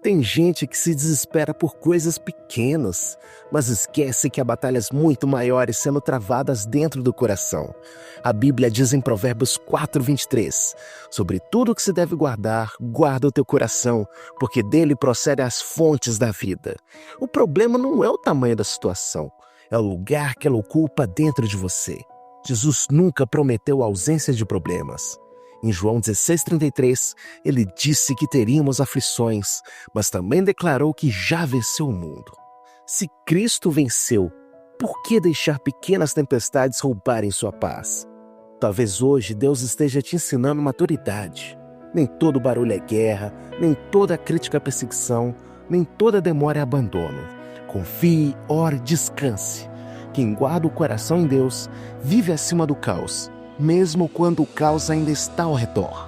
Tem gente que se desespera por coisas pequenas, mas esquece que há batalhas muito maiores sendo travadas dentro do coração. A Bíblia diz em Provérbios 4:23, sobre tudo que se deve guardar, guarda o teu coração, porque dele procedem as fontes da vida. O problema não é o tamanho da situação, é o lugar que ela ocupa dentro de você. Jesus nunca prometeu ausência de problemas. Em João 16:33, ele disse que teríamos aflições, mas também declarou que já venceu o mundo. Se Cristo venceu, por que deixar pequenas tempestades roubarem sua paz? Talvez hoje Deus esteja te ensinando maturidade. Nem todo barulho é guerra, nem toda crítica é perseguição, nem toda demora é abandono. Confie, ore, descanse. Quem guarda o coração em Deus vive acima do caos, mesmo quando o caos ainda está ao redor.